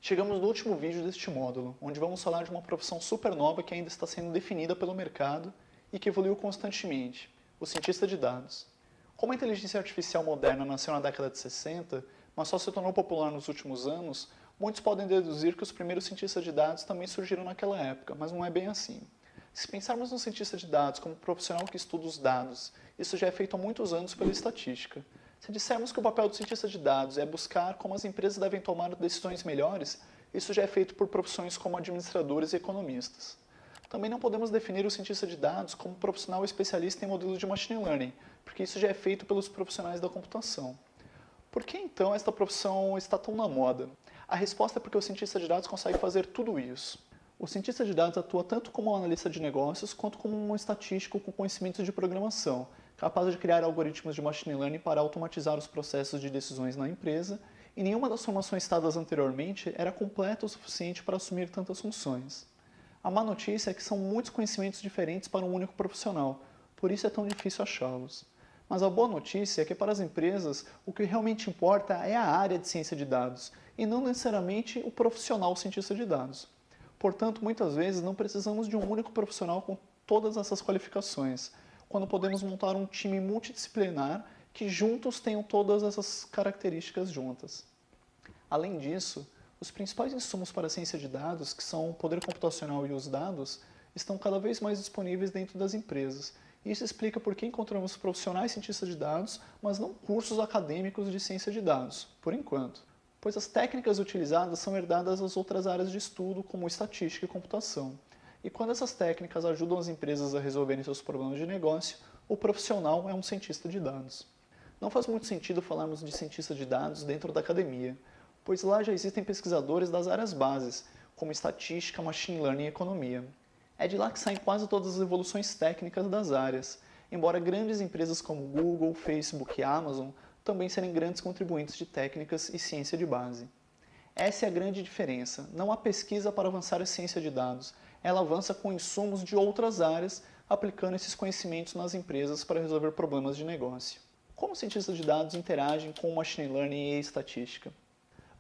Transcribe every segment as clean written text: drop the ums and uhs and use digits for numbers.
Chegamos no último vídeo deste módulo, onde vamos falar de uma profissão super nova que ainda está sendo definida pelo mercado e que evoluiu constantemente, o cientista de dados. Como a inteligência artificial moderna nasceu na década de 60, mas só se tornou popular nos últimos anos, muitos podem deduzir que os primeiros cientistas de dados também surgiram naquela época, mas não é bem assim. Se pensarmos no cientista de dados como profissional que estuda os dados, isso já é feito há muitos anos pela estatística. Se dissermos que o papel do cientista de dados é buscar como as empresas devem tomar decisões melhores, isso já é feito por profissões como administradores e economistas. Também não podemos definir o cientista de dados como profissional especialista em modelos de machine learning, porque isso já é feito pelos profissionais da computação. Por que então esta profissão está tão na moda? A resposta é porque o cientista de dados consegue fazer tudo isso. O cientista de dados atua tanto como um analista de negócios quanto como um estatístico com conhecimentos de programação, capaz de criar algoritmos de machine learning para automatizar os processos de decisões na empresa, e nenhuma das formações citadas anteriormente era completa o suficiente para assumir tantas funções. A má notícia é que são muitos conhecimentos diferentes para um único profissional, por isso é tão difícil achá-los. Mas a boa notícia é que para as empresas o que realmente importa é a área de ciência de dados, e não necessariamente o profissional cientista de dados. Portanto, muitas vezes não precisamos de um único profissional com todas essas qualificações, quando podemos montar um time multidisciplinar que juntos tenham todas essas características juntas. Além disso, os principais insumos para a ciência de dados, que são o poder computacional e os dados, estão cada vez mais disponíveis dentro das empresas. Isso explica por que encontramos profissionais cientistas de dados, mas não cursos acadêmicos de ciência de dados, por enquanto. Pois as técnicas utilizadas são herdadas das outras áreas de estudo, como estatística e computação. E quando essas técnicas ajudam as empresas a resolverem seus problemas de negócio, o profissional é um cientista de dados. Não faz muito sentido falarmos de cientista de dados dentro da academia, pois lá já existem pesquisadores das áreas bases, como estatística, machine learning e economia. É de lá que saem quase todas as evoluções técnicas das áreas, embora grandes empresas como Google, Facebook e Amazon também serem grandes contribuintes de técnicas e ciência de base. Essa é a grande diferença. Não há pesquisa para avançar a ciência de dados. Ela avança com insumos de outras áreas, aplicando esses conhecimentos nas empresas para resolver problemas de negócio. Como cientistas de dados interagem com machine learning e estatística?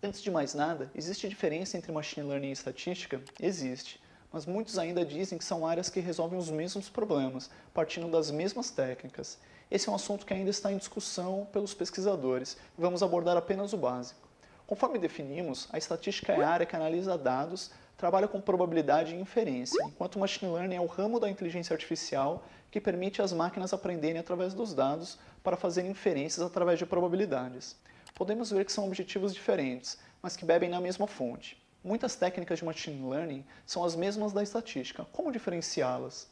Antes de mais nada, existe diferença entre machine learning e estatística? Existe, mas muitos ainda dizem que são áreas que resolvem os mesmos problemas, partindo das mesmas técnicas. Esse é um assunto que ainda está em discussão pelos pesquisadores, e vamos abordar apenas o básico. Conforme definimos, a estatística é a área que analisa dados, trabalha com probabilidade e inferência, enquanto o machine learning é o ramo da inteligência artificial que permite às máquinas aprenderem através dos dados para fazer inferências através de probabilidades. Podemos ver que são objetivos diferentes, mas que bebem na mesma fonte. Muitas técnicas de machine learning são as mesmas da estatística. Como diferenciá-las?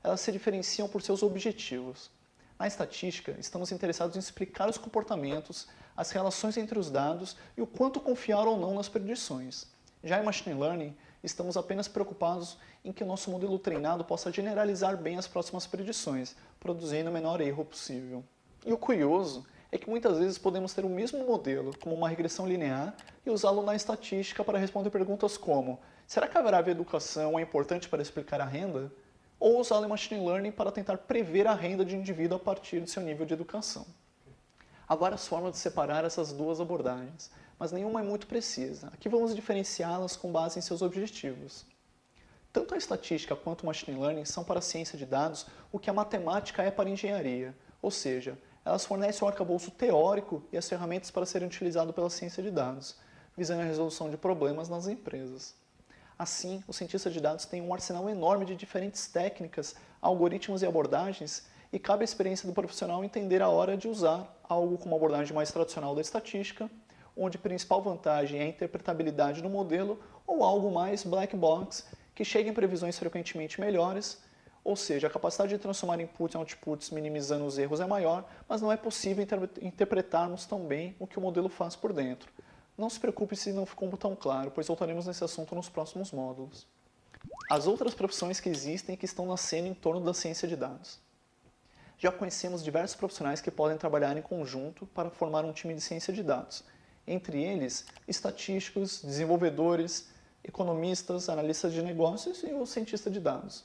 Elas se diferenciam por seus objetivos. Na estatística, estamos interessados em explicar os comportamentos, as relações entre os dados e o quanto confiar ou não nas predições. Já em machine learning, estamos apenas preocupados em que o nosso modelo treinado possa generalizar bem as próximas predições, produzindo o menor erro possível. E o curioso é que muitas vezes podemos ter o mesmo modelo, como uma regressão linear, e usá-lo na estatística para responder perguntas como: será que a variável educação é importante para explicar a renda? Ou usá-lo em machine learning para tentar prever a renda de um indivíduo a partir de seu nível de educação. Há várias formas de separar essas duas abordagens, mas nenhuma é muito precisa. Aqui vamos diferenciá-las com base em seus objetivos. Tanto a estatística quanto o machine learning são para a ciência de dados o que a matemática é para a engenharia, ou seja, elas fornecem o arcabouço teórico e as ferramentas para serem utilizadas pela ciência de dados, visando a resolução de problemas nas empresas. Assim, o cientista de dados tem um arsenal enorme de diferentes técnicas, algoritmos e abordagens, e cabe à experiência do profissional entender a hora de usar algo como a abordagem mais tradicional da estatística, onde a principal vantagem é a interpretabilidade do modelo, ou algo mais black box, que chega em previsões frequentemente melhores, ou seja, a capacidade de transformar inputs em outputs minimizando os erros é maior, mas não é possível interpretarmos tão bem o que o modelo faz por dentro. Não se preocupe se não ficou tão claro, pois voltaremos nesse assunto nos próximos módulos. As outras profissões que existem e que estão nascendo em torno da ciência de dados. Já conhecemos diversos profissionais que podem trabalhar em conjunto para formar um time de ciência de dados. Entre eles, estatísticos, desenvolvedores, economistas, analistas de negócios e o cientista de dados.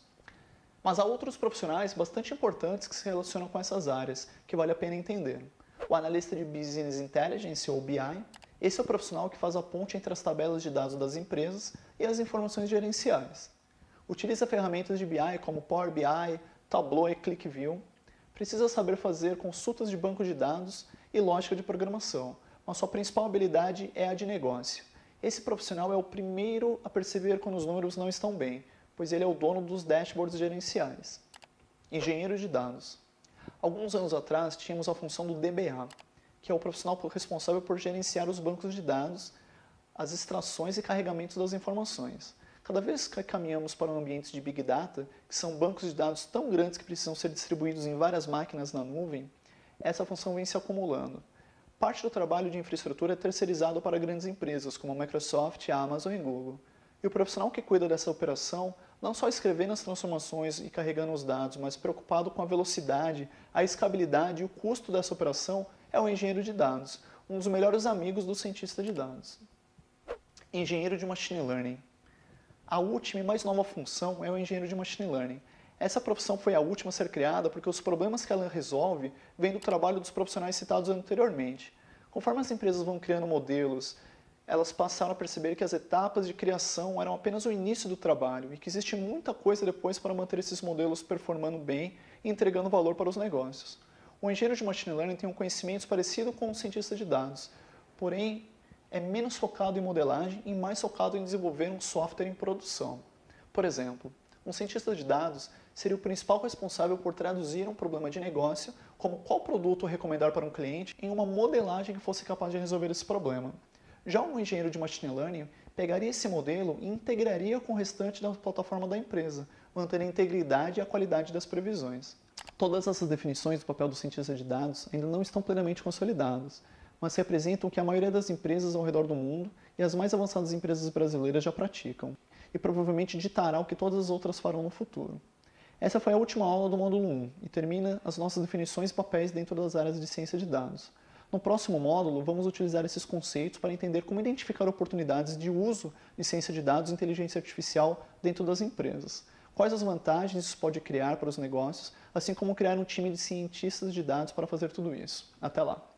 Mas há outros profissionais bastante importantes que se relacionam com essas áreas, que vale a pena entender. O analista de Business Intelligence, ou BI, Esse é o profissional que faz a ponte entre as tabelas de dados das empresas e as informações gerenciais. Utiliza ferramentas de BI como Power BI, Tableau e ClickView. Precisa saber fazer consultas de banco de dados e lógica de programação, mas sua principal habilidade é a de negócio. Esse profissional é o primeiro a perceber quando os números não estão bem, pois ele é o dono dos dashboards gerenciais. Engenheiro de dados. Alguns anos atrás, tínhamos a função do DBA, que é o profissional responsável por gerenciar os bancos de dados, as extrações e carregamentos das informações. Cada vez que caminhamos para ambientes de Big Data, que são bancos de dados tão grandes que precisam ser distribuídos em várias máquinas na nuvem, essa função vem se acumulando. Parte do trabalho de infraestrutura é terceirizado para grandes empresas, como a Microsoft, a Amazon e Google. E o profissional que cuida dessa operação, não só escrevendo as transformações e carregando os dados, mas preocupado com a velocidade, a escalabilidade e o custo dessa operação, é o engenheiro de dados, um dos melhores amigos do cientista de dados. Engenheiro de Machine Learning. A última e mais nova função é o engenheiro de Machine Learning. Essa profissão foi a última a ser criada porque os problemas que ela resolve vêm do trabalho dos profissionais citados anteriormente. Conforme as empresas vão criando modelos, elas passaram a perceber que as etapas de criação eram apenas o início do trabalho e que existe muita coisa depois para manter esses modelos performando bem e entregando valor para os negócios. O engenheiro de Machine Learning tem um conhecimento parecido com o cientista de dados, porém é menos focado em modelagem e mais focado em desenvolver um software em produção. Por exemplo, um cientista de dados seria o principal responsável por traduzir um problema de negócio, como qual produto recomendar para um cliente, em uma modelagem que fosse capaz de resolver esse problema. Já um engenheiro de Machine Learning pegaria esse modelo e integraria com o restante da plataforma da empresa, mantendo a integridade e a qualidade das previsões. Todas essas definições do papel do cientista de dados ainda não estão plenamente consolidadas, mas representam o que a maioria das empresas ao redor do mundo e as mais avançadas empresas brasileiras já praticam, e provavelmente ditará o que todas as outras farão no futuro. Essa foi a última aula do módulo 1 e termina as nossas definições e papéis dentro das áreas de ciência de dados. No próximo módulo, vamos utilizar esses conceitos para entender como identificar oportunidades de uso de ciência de dados e inteligência artificial dentro das empresas. Quais as vantagens isso pode criar para os negócios, assim como criar um time de cientistas de dados para fazer tudo isso. Até lá!